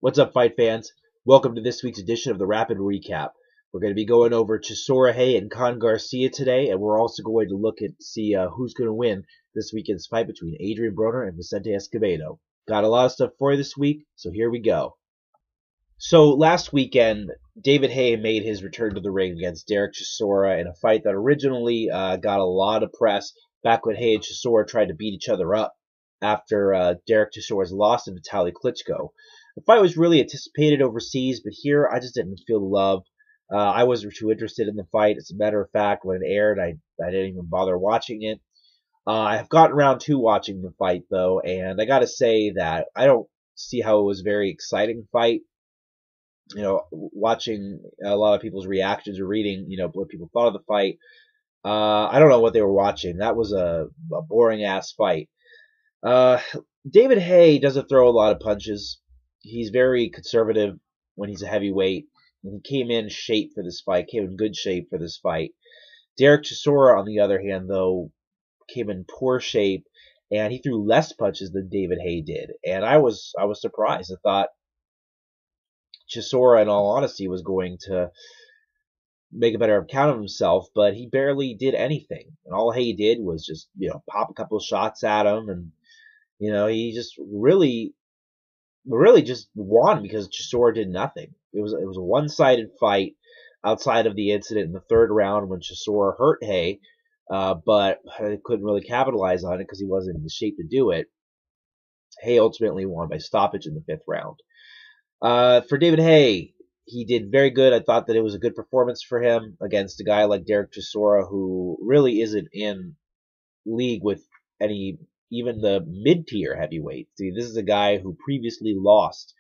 What's up, fight fans? Welcome to this week's edition of the Rapid Recap. We're going to be going over Chisora Haye and Khan Garcia today, and we're also going to look at see who's going to win this weekend's fight between Adrien Broner and Vicente Escobedo. Got a lot of stuff for you this week, so here we go. So last weekend, David Haye made his return to the ring against Derek Chisora in a fight that originally got a lot of press back when Haye and Chisora tried to beat each other up after Derek Chisora's loss to Vitaly Klitschko. The fight was really anticipated overseas, but here I just didn't feel the love. I wasn't too interested in the fight. As a matter of fact, when it aired, I didn't even bother watching it. I have gotten around to watching the fight, though, and I got to say that I don't see how it was a very exciting fight. You know, watching a lot of people's reactions or reading, what people thought of the fight, I don't know what they were watching. That was a boring-ass fight. David Haye doesn't throw a lot of punches. He's very conservative when he's a heavyweight, and he came in shape for this fight, came in good shape for this fight. Derek Chisora, on the other hand, though, came in poor shape, and he threw less punches than David Haye did, and I was surprised. I thought Chisora, in all honesty, was going to make a better account of himself, but he barely did anything, and all Haye did was just pop a couple of shots at him, and he just really just won because Chisora did nothing. It was a one-sided fight outside of the incident in the third round when Chisora hurt Haye, but couldn't really capitalize on it because he wasn't in the shape to do it. Haye ultimately won by stoppage in the fifth round. For David Haye, he did very good. I thought that it was a good performance for him against a guy like Derek Chisora, who really isn't in league with even the mid-tier heavyweight. See, this is a guy who previously lost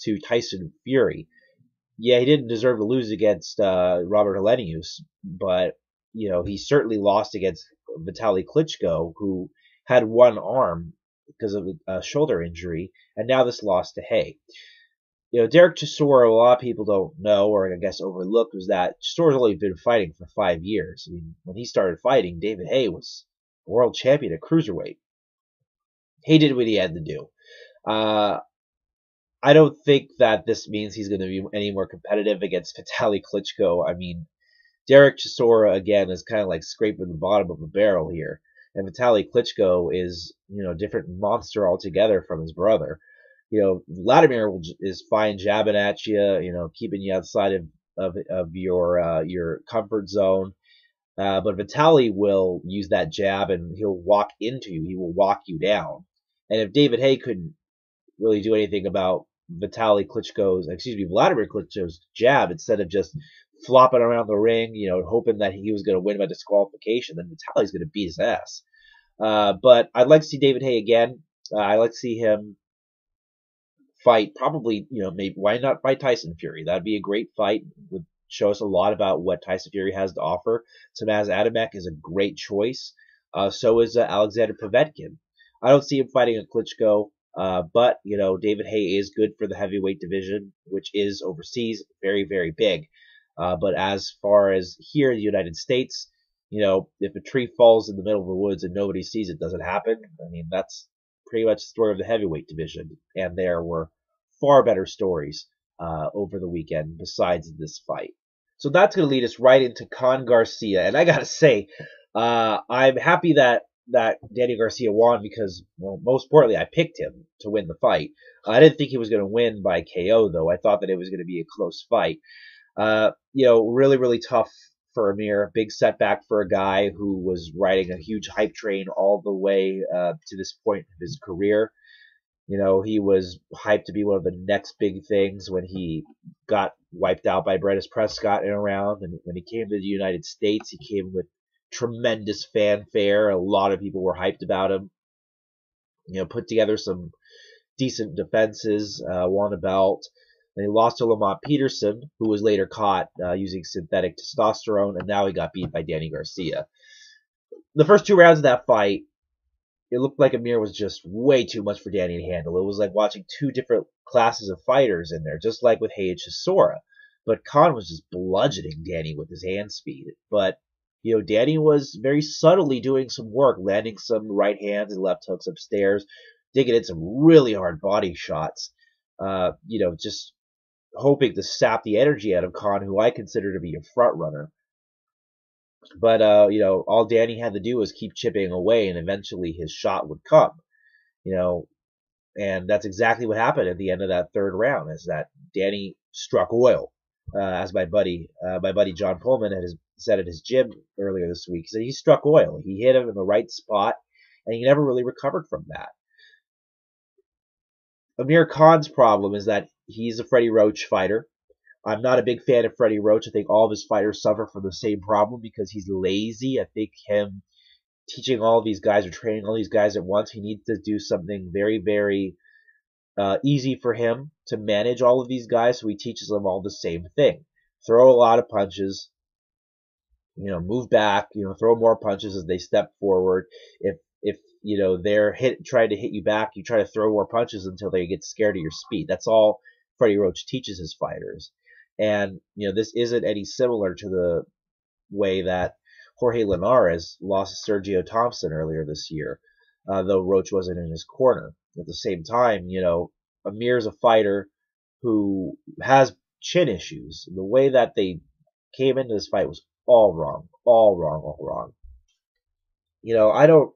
to Tyson Fury. Yeah, he didn't deserve to lose against Robert Helenius, but he certainly lost against Vitaly Klitschko, who had one arm because of a shoulder injury, and now this loss to Haye. Derek Chisora, a lot of people don't know, or I guess overlooked, was that Chisora's only been fighting for 5 years. I mean, when he started fighting, David Haye was world champion at cruiserweight. He did what he had to do. I don't think that this means he's going to be any more competitive against Vitaly Klitschko. I mean, Derek Chisora, again, is kind of like scraping the bottom of a barrel here. And Vitaly Klitschko is, a different monster altogether from his brother. Vladimir is fine jabbing at you, keeping you outside of your comfort zone. But Vitaly will use that jab and he'll walk into you. He will walk you down. And if David Haye couldn't really do anything about Vladimir Klitschko's jab, instead of just flopping around the ring, hoping that he was going to win by disqualification, then Vitaly's going to beat his ass. But I'd like to see David Haye again. I'd like to see him fight probably, maybe why not fight Tyson Fury? That'd be a great fight. Would show us a lot about what Tyson Fury has to offer. Tamaz Adamek is a great choice. So is Alexander Povetkin. I don't see him fighting a Klitschko, but David Haye is good for the heavyweight division, which is overseas very, very big. But as far as here in the United States, if a tree falls in the middle of the woods and nobody sees it, doesn't happen. I mean, that's pretty much the story of the heavyweight division, and there were far better stories over the weekend besides this fight. So that's going to lead us right into Khan Garcia, and I gotta say, I'm happy that Danny Garcia won because, well, most importantly, I picked him to win the fight. I didn't think he was going to win by KO, though. I thought that it was going to be a close fight. Really, really tough for Amir. Big setback for a guy who was riding a huge hype train all the way to this point of his career. He was hyped to be one of the next big things when he got wiped out by Brennis Prescott in a round. And when he came to the United States, he came with tremendous fanfare. A lot of people were hyped about him. Put together some decent defenses, won a belt. And he lost to Lamont Peterson, who was later caught using synthetic testosterone, and now he got beat by Danny Garcia. The first 2 rounds of that fight, it looked like Amir was just way too much for Danny to handle. It was like watching 2 different classes of fighters in there, just like with Haye and Chisora. But Khan was just bludgeoning Danny with his hand speed. But Danny was very subtly doing some work, landing some right hands and left hooks upstairs, digging in some really hard body shots. just hoping to sap the energy out of Khan, who I consider to be a front runner. But all Danny had to do was keep chipping away, and eventually his shot would come. You know, and that's exactly what happened at the end of that third round. Is that Danny struck oil, as my buddy John Pullman said at his gym earlier this week. He said he struck oil. He hit him in the right spot, and he never really recovered from that. Amir Khan's problem is that he's a Freddie Roach fighter. I'm not a big fan of Freddie Roach. I think all of his fighters suffer from the same problem because he's lazy. I think him teaching all of these guys or training all these guys at once, he needs to do something very, very easy for him to manage all of these guys, so he teaches them all the same thing. Throw a lot of punches, move back, throw more punches as they step forward. If they're trying to hit you back, you try to throw more punches until they get scared of your speed. That's all Freddie Roach teaches his fighters. And, this isn't any similar to the way that Jorge Linares lost to Sergio Thompson earlier this year, though Roach wasn't in his corner. At the same time, Amir's a fighter who has chin issues. The way that they came into this fight was all wrong. I don't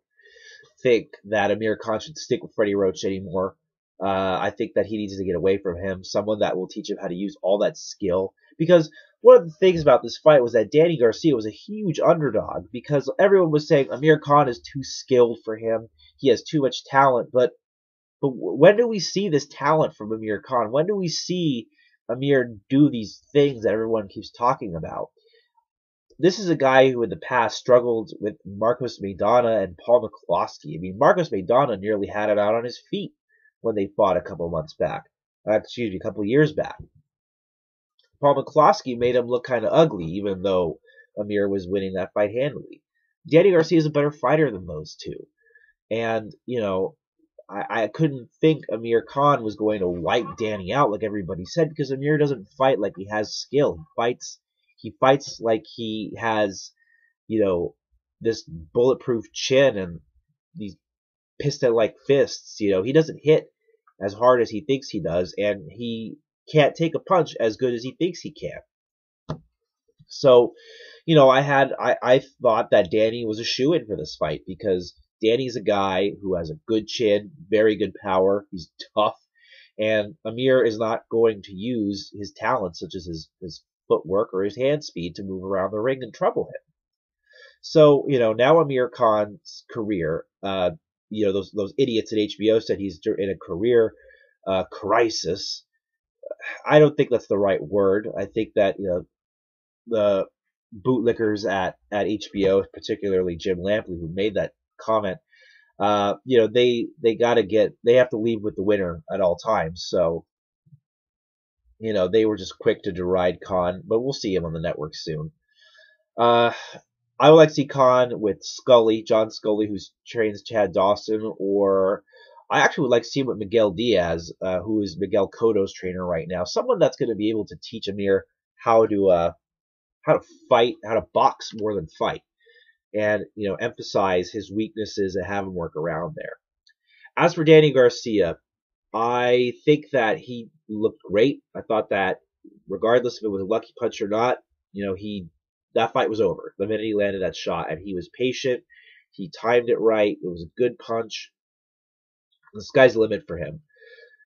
think that Amir Khan should stick with Freddie Roach anymore. I think that he needs to get away from him, someone that will teach him how to use all that skill. Because one of the things about this fight was that Danny Garcia was a huge underdog because everyone was saying Amir Khan is too skilled for him. He has too much talent. But when do we see this talent from Amir Khan? When do we see Amir do these things that everyone keeps talking about? This is a guy who in the past struggled with Marcos Maidana and Paul McCloskey. I mean, Marcos Maidana nearly had it out on his feet when they fought a couple years back. Paul McCloskey made him look kind of ugly, even though Amir was winning that fight handily. Danny Garcia is a better fighter than those two. And, I couldn't think Amir Khan was going to wipe Danny out like everybody said, because Amir doesn't fight like he has skill. He fights like he has, this bulletproof chin and these piston-like fists. He doesn't hit as hard as he thinks he does, and he can't take a punch as good as he thinks he can. So, I thought that Danny was a shoo-in for this fight because Danny's a guy who has a good chin, very good power. He's tough, and Amir is not going to use his talents such as his footwork or his hand speed to move around the ring and trouble him. So, now Amir Khan's career, those idiots at HBO said he's in a career crisis. I don't think that's the right word. I think that, the bootlickers at HBO, particularly Jim Lampley, who made that comment, they have to leave with the winner at all times. So, they were just quick to deride Khan, but we'll see him on the network soon. I would like to see Khan with John Scully, who trains Chad Dawson, or I actually would like to see him with Miguel Diaz, who is Miguel Cotto's trainer right now. Someone that's going to be able to teach Amir how to fight, how to box more than fight, and emphasize his weaknesses and have him work around there. As for Danny Garcia, I think that he looked great. I thought that regardless if it was a lucky punch or not, that fight was over the minute he landed that shot, and he was patient. He timed it right. It was a good punch. The sky's the limit for him.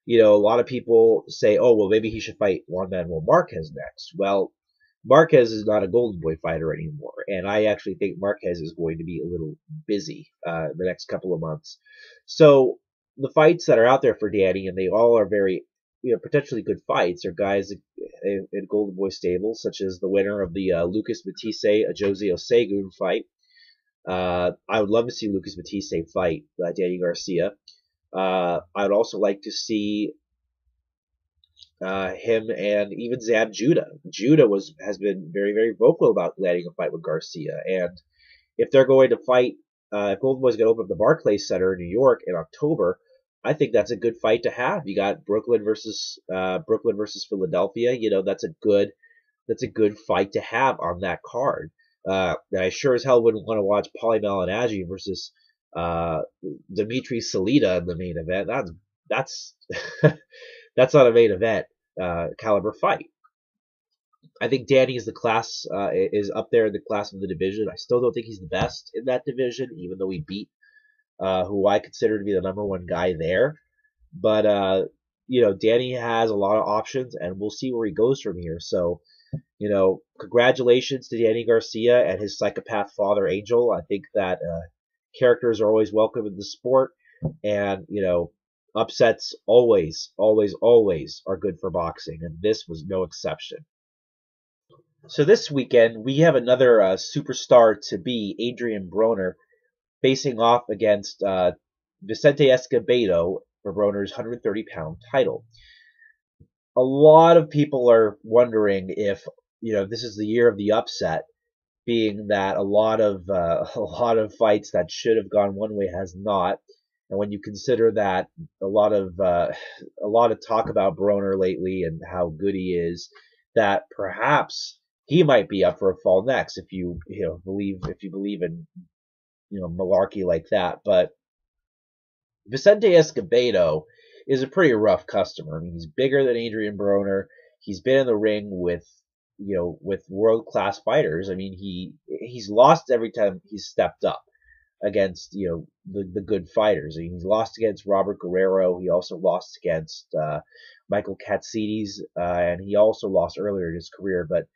A lot of people say, oh, well, maybe he should fight Juan Manuel Marquez next. Well, Marquez is not a Golden Boy fighter anymore, and I actually think Marquez is going to be a little busy the next couple of months. So the fights that are out there for Danny, and they all are very potentially good fights, are guys in Golden Boy stables, such as the winner of the Lucas Matisse Jose Osegun fight. I would love to see Lucas Matisse fight Danny Garcia. I would also like to see him and even Zab Judah. Judah has been very, very vocal about landing a fight with Garcia, and if they're going to fight, if Golden Boy's going to open up the Barclays Center in New York in October, I think that's a good fight to have. You got Brooklyn versus Philadelphia. That's a good fight to have on that card. I sure as hell wouldn't want to watch Paulie Malignaggi versus Dimitri Salita in the main event. That's that's not a main event caliber fight. I think Danny is is up there in the class of the division. I still don't think he's the best in that division, even though he beat who I consider to be the #1 guy there. But Danny has a lot of options, and we'll see where he goes from here. So, congratulations to Danny Garcia and his psychopath father, Angel. I think that characters are always welcome in the sport, and upsets always, always, always are good for boxing, and this was no exception. So this weekend we have another superstar to be, Adrien Broner, facing off against Vicente Escobedo for Broner's 130-pound title. A lot of people are wondering if this is the year of the upset, being that a lot of fights that should have gone one way has not. And when you consider that a lot of talk about Broner lately and how good he is, that perhaps he might be up for a fall next if you believe in malarkey like that. But Vicente Escobedo is a pretty rough customer. I mean, he's bigger than Adrien Broner. He's been in the ring with world class fighters. I mean, he's lost every time he's stepped up against the good fighters. I mean, he's lost against Robert Guerrero. He also lost against Michael Katsidis, and he also lost earlier in his career. But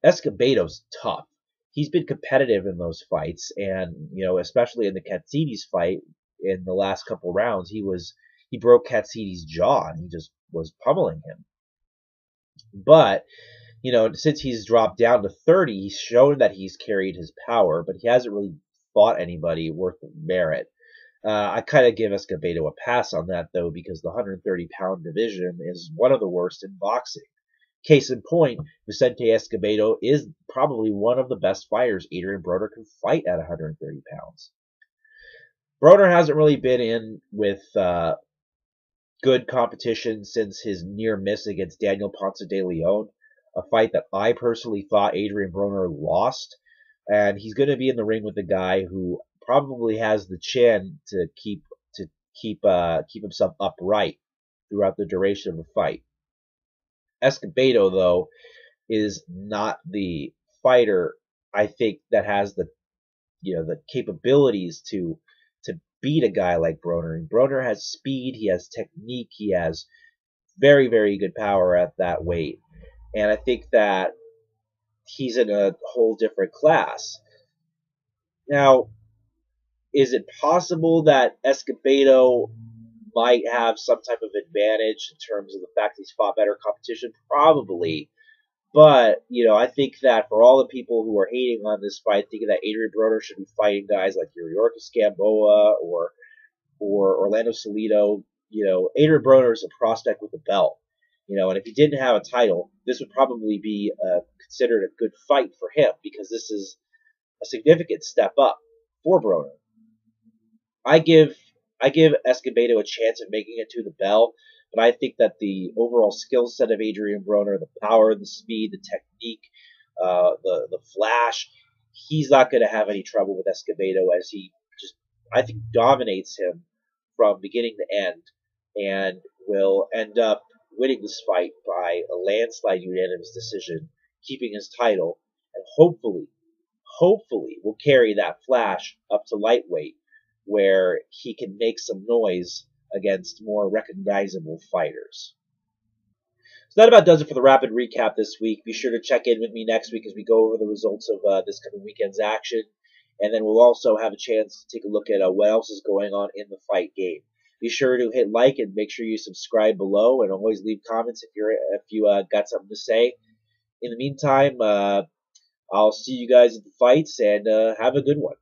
Escobedo's tough. He's been competitive in those fights, and especially in the Katsidis fight in the last couple rounds, he broke Katsidis' jaw, and he just was pummeling him. But since he's dropped down to 30, he's shown that he's carried his power, but he hasn't really fought anybody worth the merit. I kind of give Escobedo a pass on that, though, because the 130-pound division is one of the worst in boxing. Case in point, Vicente Escobedo is probably one of the best fighters Adrien Broner can fight at 130 pounds. Broner hasn't really been in with good competition since his near miss against Daniel Ponce de Leon, a fight that I personally thought Adrien Broner lost. And he's going to be in the ring with a guy who probably has the chin to keep himself upright throughout the duration of the fight. Escobedo, though, is not the fighter I think that has the capabilities to beat a guy like Broner. And Broner has speed, he has technique, he has very, very good power at that weight. And I think that he's in a whole different class. Now, is it possible that Escobedo might have some type of advantage in terms of the fact he's fought better competition? Probably. But, I think that for all the people who are hating on this fight, thinking that Adrien Broner should be fighting guys like Yuriorkis Gamboa or Orlando Salido, Adrien Broner is a prospect with a belt. And if he didn't have a title, this would probably be considered a good fight for him, because this is a significant step up for Broner. I give Escobedo a chance of making it to the bell, but I think that the overall skill set of Adrien Broner, the power, the speed, the technique, the flash, he's not going to have any trouble with Escobedo, as he just, I think, dominates him from beginning to end, and will end up winning this fight by a landslide unanimous decision, keeping his title, and hopefully will carry that flash up to lightweight, where he can make some noise against more recognizable fighters. So that about does it for the rapid recap this week. Be sure to check in with me next week as we go over the results of this coming weekend's action. And then we'll also have a chance to take a look at what else is going on in the fight game. Be sure to hit like and make sure you subscribe below, and always leave comments if you got something to say. In the meantime, I'll see you guys at the fights, and have a good one.